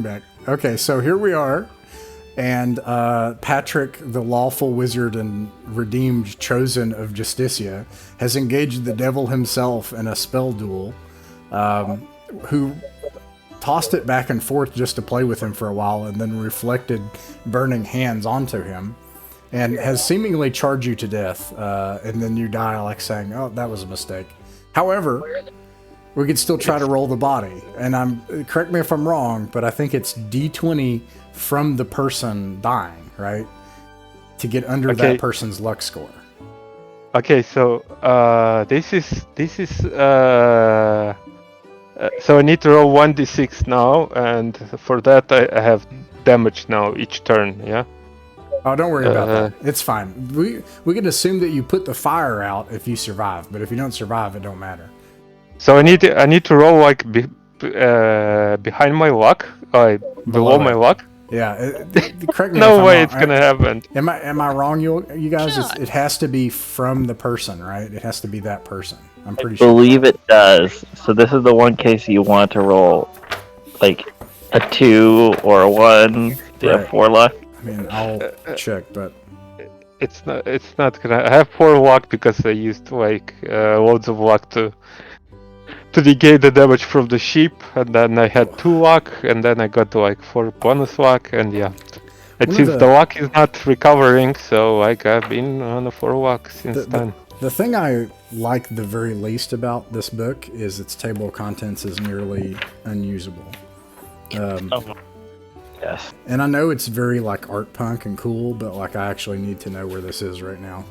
Back. Okay, so here we are, and Patrick, the lawful wizard and redeemed chosen of Justicia, has engaged the devil himself in a spell duel, who tossed it back and forth just to play with him for a while, and then reflected burning hands onto him, and has seemingly charged you to death, and then you die like saying, oh, that was a mistake. However, we could still try to roll the body, and correct me if I'm wrong, but I think it's D20 from the person dying, right? To get under that person's luck score. Okay, so this is so I need to roll 1d6 now, and for that I have damage now each turn. Yeah. Oh, don't worry about that. It's fine. We can assume that you put the fire out if you survive, but if you don't survive, it don't matter. So I need to roll like behind my luck, below my luck. Yeah, correct me. No way it's gonna happen. Am I wrong, you guys? It has to be from the person, right? It has to be that person. I'm pretty sure. I believe it does. So this is the one case you want to roll, like a 2 or a 1. You have 4 luck. I mean, I'll check, but it's not gonna. I have 4 luck because I used like loads of luck to negate the damage from the sheep, and then I had 2 luck, and then I got like 4 bonus luck, and yeah. It seems the luck is not recovering, so like I've been on a 4 luck since then. The thing I like the very least about this book is its table of contents is nearly unusable. Yes. And I know it's very like art punk and cool, but like I actually need to know where this is right now.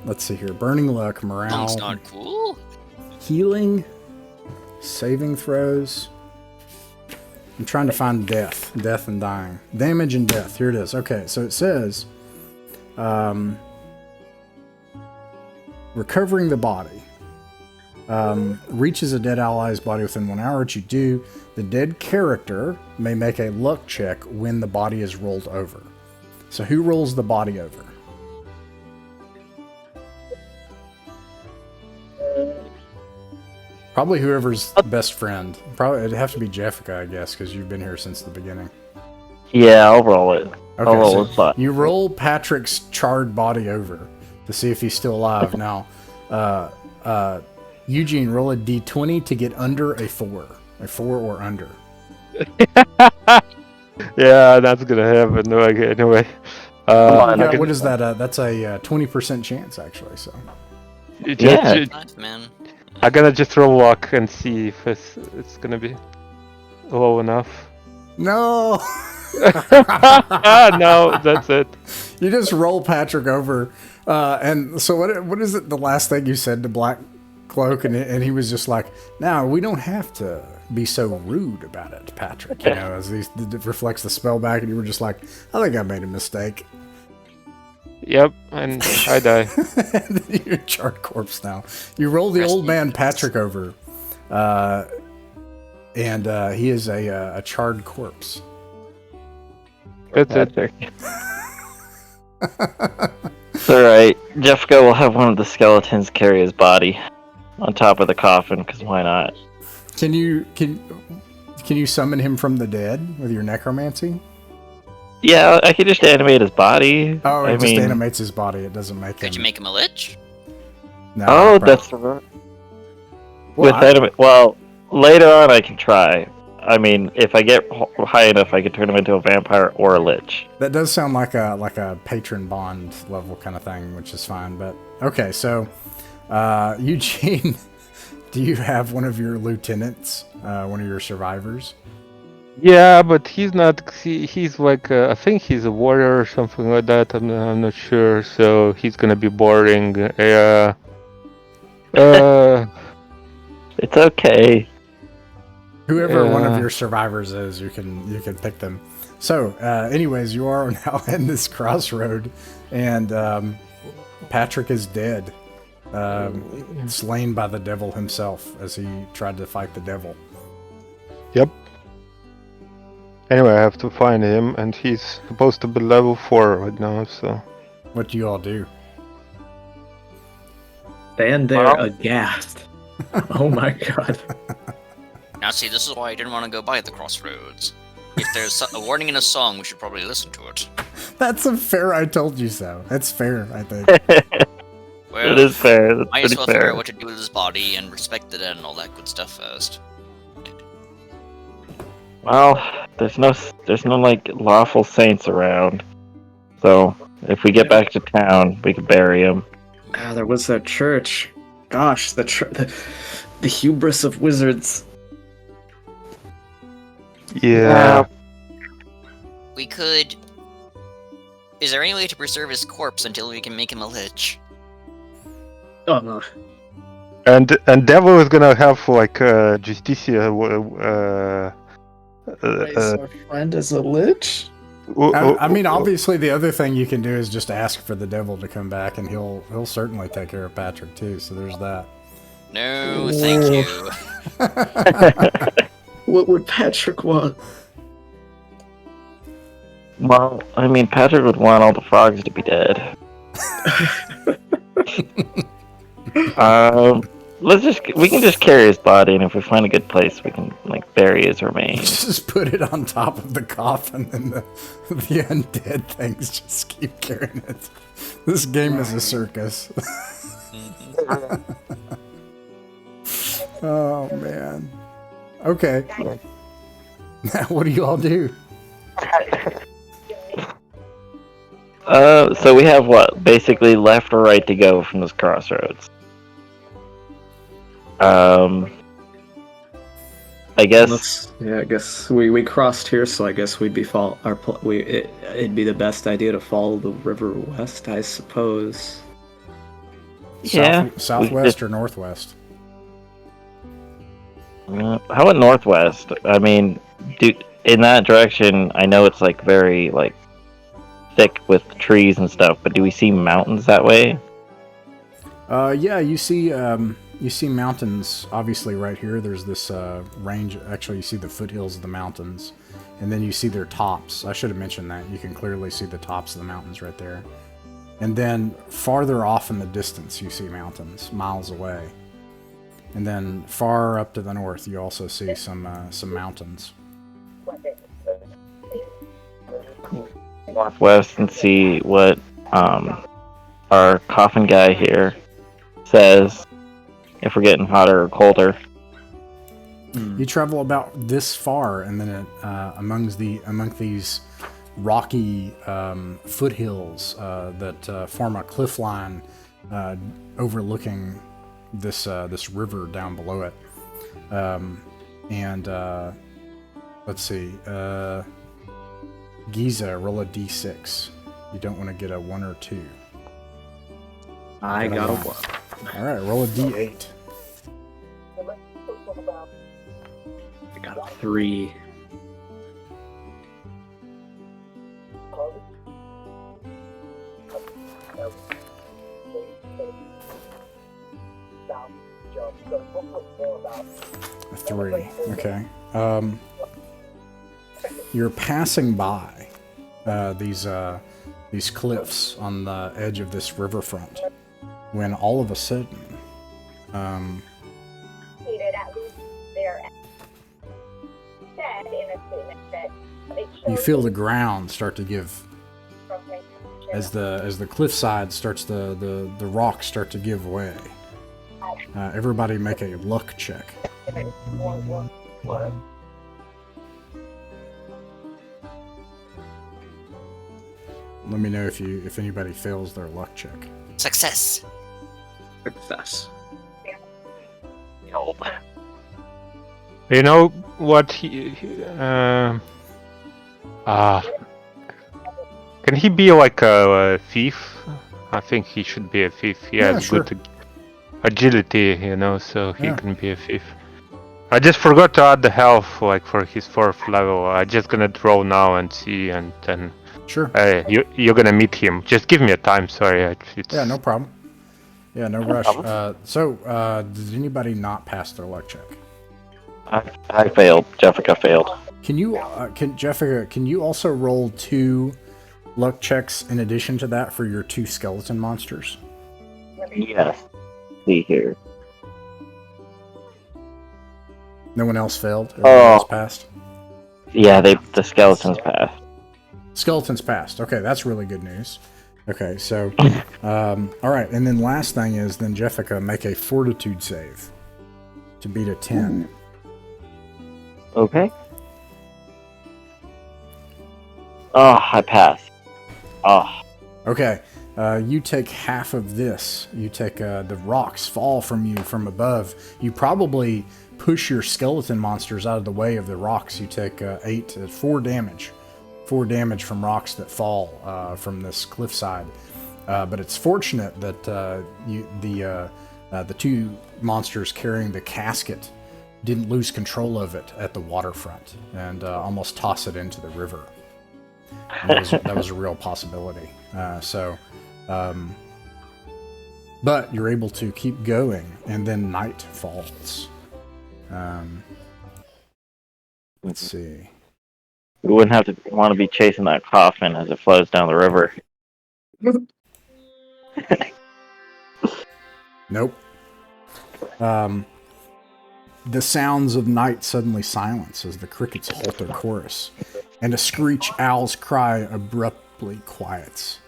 Let's see here. Burning luck, morale. Punk's not cool. Healing, saving throws. I'm trying to find death and dying. Damage and death. Here it is. Okay, so it says, recovering the body. Reaches a dead ally's body within 1 hour. What you do, the dead character may make a luck check when the body is rolled over. So who rolls the body over? Probably whoever's best friend. Probably it'd have to be Jessica, I guess, because you've been here since the beginning. Yeah, I'll roll it. Okay, I'll roll his body. You roll Patrick's charred body over to see if he's still alive. Now, Eugene, roll a d20 to get under a 4. A 4 or under. Yeah, that's gonna happen. Anyway. What is that? That's a 20% chance, actually. So. Nice, man. I'm gonna just roll luck and see if it's gonna be low enough. No! No, that's it. You just roll Patrick over. And so what is it the last thing you said to Black Cloak? And he was just like, now, we don't have to be so rude about it, Patrick. You know, as he reflects the spell back, and you were just like, I think I made a mistake. Yep, and I die. And then you're a charred corpse now. You roll the old man Patrick over, and he is a charred corpse. That's it. It's alright. Jeffco will have one of the skeletons carry his body on top of the coffin, because why not? Can you summon him from the dead with your necromancy? Yeah, I could just animate his body. Oh, it just animates his body. It doesn't make him... Could you make him a lich? No. Oh, that's right. Well, later on I can try. I mean, if I get high enough, I could turn him into a vampire or a lich. That does sound like a patron bond level kind of thing, which is fine. But okay, so Eugene, do you have one of your lieutenants, one of your survivors? Yeah, but he's not. He's like I think he's a warrior or something like that. I'm not sure. So he's gonna be boring. It's okay. Whoever one of your survivors is, you can pick them. So, anyways, you are now in this crossroad, and Patrick is dead, slain by the devil himself as he tried to fight the devil. Yep. Anyway, I have to find him, and he's supposed to be level 4 right now, so... What do you all do? Stand there aghast. Oh my god. Now, see, this is why I didn't want to go by the crossroads. If there's a warning in a song, we should probably listen to it. That's a fair I told you so. That's fair, I think. Well, It is fair. That's might as pretty well figure fair. out what to do with his body and respect the dead and all that good stuff first. Well, there's no like lawful saints around. So if we get back to town, we could bury him. Ah, there was that church. Gosh, the hubris of wizards. Yeah. We could... Is there any way to preserve his corpse until we can make him a lich? Oh no. And Devil is gonna have like Justicia. Our friend is a lich? I mean, obviously, the other thing you can do is just ask for the devil to come back, and he'll certainly take care of Patrick too. So there's that. No, thank you. What would Patrick want? Well, I mean, Patrick would want all the frogs to be dead. We can just carry his body, and if we find a good place, we can like bury his remains. Just put it on top of the coffin, and the undead things just keep carrying it. This game is a circus. Oh man. Okay. Now, what do you all do? So we have what? Basically left or right to go from this crossroads. I guess. I guess we crossed here, so I guess we'd be it'd be the best idea to follow the river west, I suppose. Yeah. Southwest or northwest? How about northwest? I mean, dude, in that direction, I know it's like very like thick with trees and stuff, but do we see mountains that way? Yeah, you see mountains, obviously, right here. There's this range. Actually, you see the foothills of the mountains, and then you see their tops. I should have mentioned that. You can clearly see the tops of the mountains right there. And then farther off in the distance, you see mountains, miles away. And then far up to the north, you also see some mountains. Northwest and see what our coffin guy here says. If we're getting hotter or colder. You travel about this far, and then among these rocky foothills that form a cliff line overlooking this river down below it. Let's see. Giza, roll a d6. You don't want to get a 1 or 2. I got a 1. All right, roll a d8. I got a 3. A 3. Okay. You're passing by these cliffs on the edge of this riverfront, when all of a sudden, you feel the ground start to give as the cliffside starts the rocks start to give way. Everybody make a luck check. Let me know if anybody fails their luck check. Success. Success. You know what? Can he be like a thief? I think he should be a thief. He has sure. good agility, so he can be a thief. I just forgot to add the health, like for his 4th level. I'm just gonna draw now and see, and then. Sure. You're gonna meet him. Just give me a time. Sorry. Yeah, no problem. Yeah, no rush. Did anybody not pass their luck check? I failed. Jessica failed. Can you, Jessica? Can you also roll 2 luck checks in addition to that for your 2 skeleton monsters? Yes. See here. No one else failed? Everyone else passed? Yeah, the skeletons passed. Skeletons passed. Okay, that's really good news. Okay, so, all right, and then last thing is, then Jessica, make a fortitude save to beat a 10. Okay. Oh, I passed. Oh. Okay, you take half of this. You take the rocks fall from you from above. You probably push your skeleton monsters out of the way of the rocks. You take 4 damage. 4 damage from rocks that fall from this cliffside. But it's fortunate that the 2 monsters carrying the casket didn't lose control of it at the waterfront and almost toss it into the river. That was a real possibility. But you're able to keep going, and then night falls. Let's see. We wouldn't have to want to be chasing that coffin as it flows down the river. Nope. The sounds of night suddenly silence as the crickets halt their chorus, and a screech owl's cry abruptly quiets.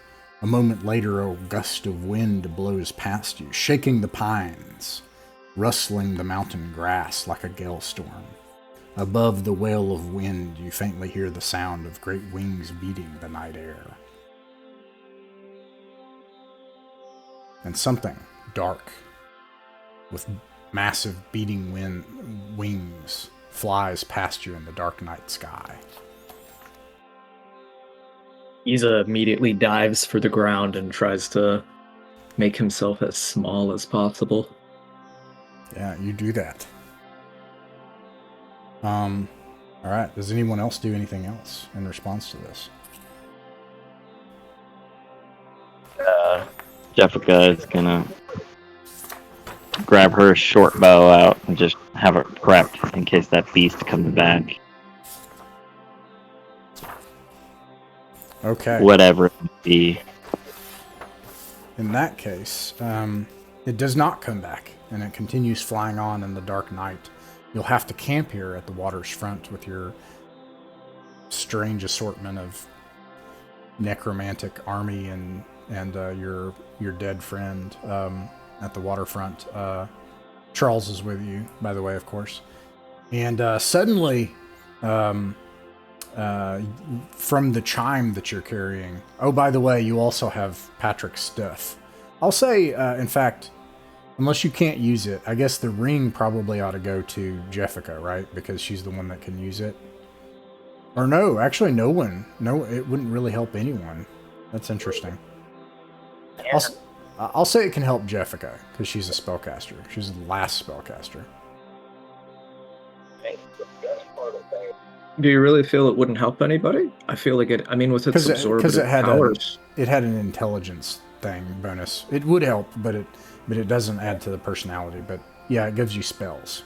A moment later, a gust of wind blows past you, shaking the pines, rustling the mountain grass like a gale storm. Above the wail of wind, you faintly hear the sound of great wings beating the night air. And something dark, with massive beating wings, flies past you in the dark night sky. Iza immediately dives for the ground and tries to make himself as small as possible. Yeah, you do that. Alright, does anyone else do anything else in response to this? Jessica is gonna grab her short bow out and just have it prepped in case that beast comes back. Okay. Whatever it may be. In that case, it does not come back, and it continues flying on in the dark night. You'll have to camp here at the water's front with your strange assortment of necromantic army and your dead friend at the waterfront. Charles is with you, by the way, of course. And suddenly, from the chime that you're carrying... Oh, by the way, you also have Patrick's stuff. I'll say, in fact, unless you can't use it, I guess the ring probably ought to go to Jessica, right? Because she's the one that can use it. Or no, actually no one. No, it wouldn't really help anyone. That's interesting. I'll say it can help Jessica, because she's a spellcaster. She's the last spellcaster. Do you really feel it wouldn't help anybody? I feel like it... I mean, with its absorptive powers... It had an intelligence thing bonus. It would help, but it doesn't add to the personality. But yeah, it gives you spells.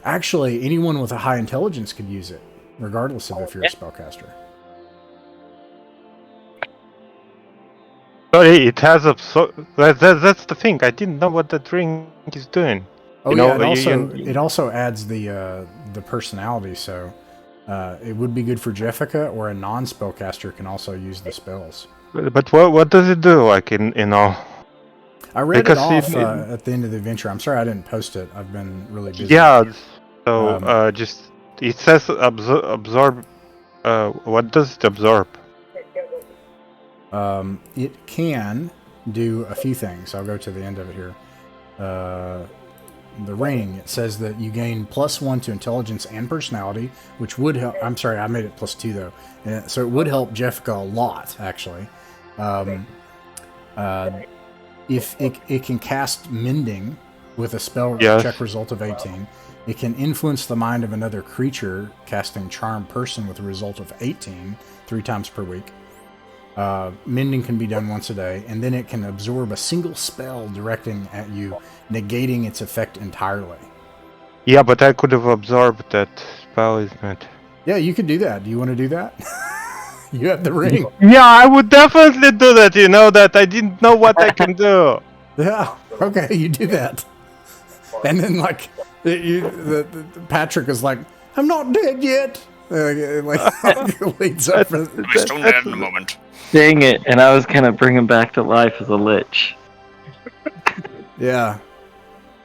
Actually, anyone with a high intelligence could use it, regardless of if you're a spellcaster. Sorry, it has that's the thing. I didn't know what that ring is doing. Oh yeah, it also adds the personality. So it would be good for Jessica, or a non-spellcaster can also use the spells. But what does it do? Like in all? I read it off at the end of the adventure. I'm sorry I didn't post it. I've been really busy. Yeah. So just it says absorb. What does it absorb? It can do a few things. I'll go to the end of it here. The ring, it says that you gain +1 to intelligence and personality, which would help. I'm sorry, I made it +2 though. So it would help Jessica a lot, actually. If it can cast Mending with a spell check result of 18. It can influence the mind of another creature, casting Charm Person with a result of 18, 3 times per week. Mending can be done once a day, and then it can absorb a single spell directing at you, negating its effect entirely. Yeah, but I could have absorbed that spell, isn't it? Yeah, you could do that. Do you want to do that? You have the ring. Yeah, I would definitely do that, you know, that I didn't know what I can do. Yeah, okay, you do that. And then, Patrick is like, I'm not dead yet. Leads up for My stone dead in a moment. Dang it! And I was gonna bring him back to life as a lich. Yeah.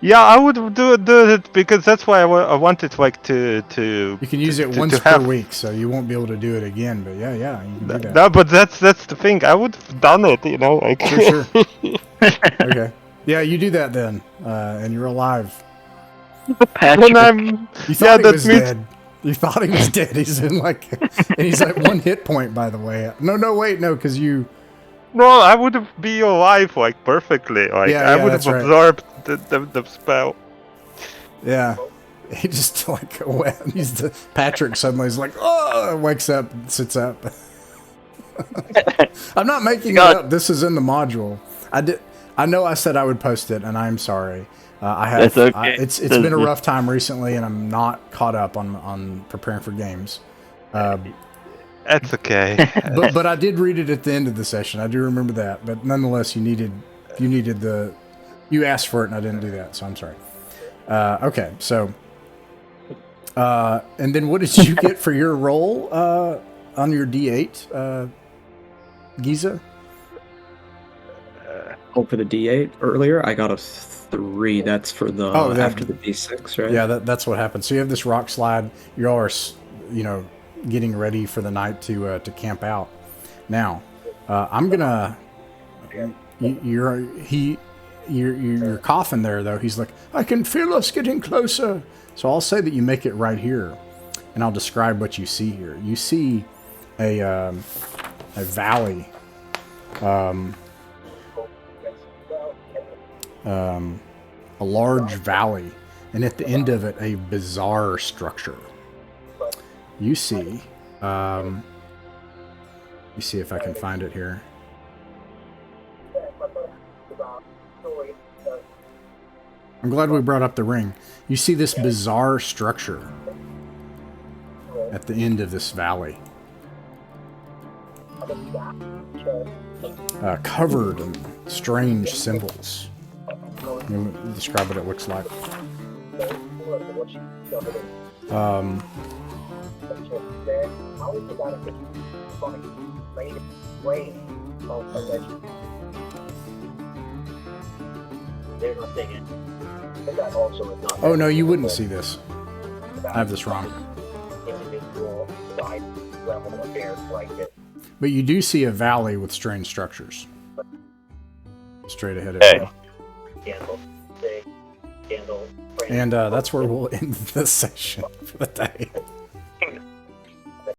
Yeah, I would do it because that's why I wanted like to. You can use it once per week, so you won't be able to do it again. But yeah, you can do that. No, but that's the thing. I would have done it, you know, like. For sure. Okay. Yeah, you do that then, and you're alive. Patrick. You thought he was dead. You thought he was dead. He's in like, and he's at 1 hit point, by the way. No, because you. No, I would have been alive like perfectly. Like I would have absorbed the spell. Yeah, he just like Patrick suddenly is like, oh, wakes up, sits up. I'm not making it up. This is in the module. I know I said I would post it, and I'm sorry. I have. It's okay. It's been a rough time recently, and I'm not caught up on preparing for games. That's okay. but I did read it at the end of the session. I do remember that. But nonetheless, you asked for it, and I didn't do that, so I'm sorry. Okay, so and then what did you get for your roll on your D8, Giza? For the D8 earlier, I got a 3. That's for the after the D6, right? Yeah, that's what happened. So you have this rock slide. You all are, getting ready for the night to camp out. Now, I'm gonna. Your coffin there though. He's like, I can feel us getting closer. So I'll say that you make it right here, and I'll describe what you see here. You see a valley. A large valley, and at the end of it, a bizarre structure. You see, let me see if I can find it here. I'm glad we brought up the ring. You see this bizarre structure at the end of this valley. Covered in strange symbols. Let me describe what it looks like. Oh no, you wouldn't see this. I have this wrong. But you do see a valley with strange structures. Straight ahead of you. And that's where we'll end this session for the day.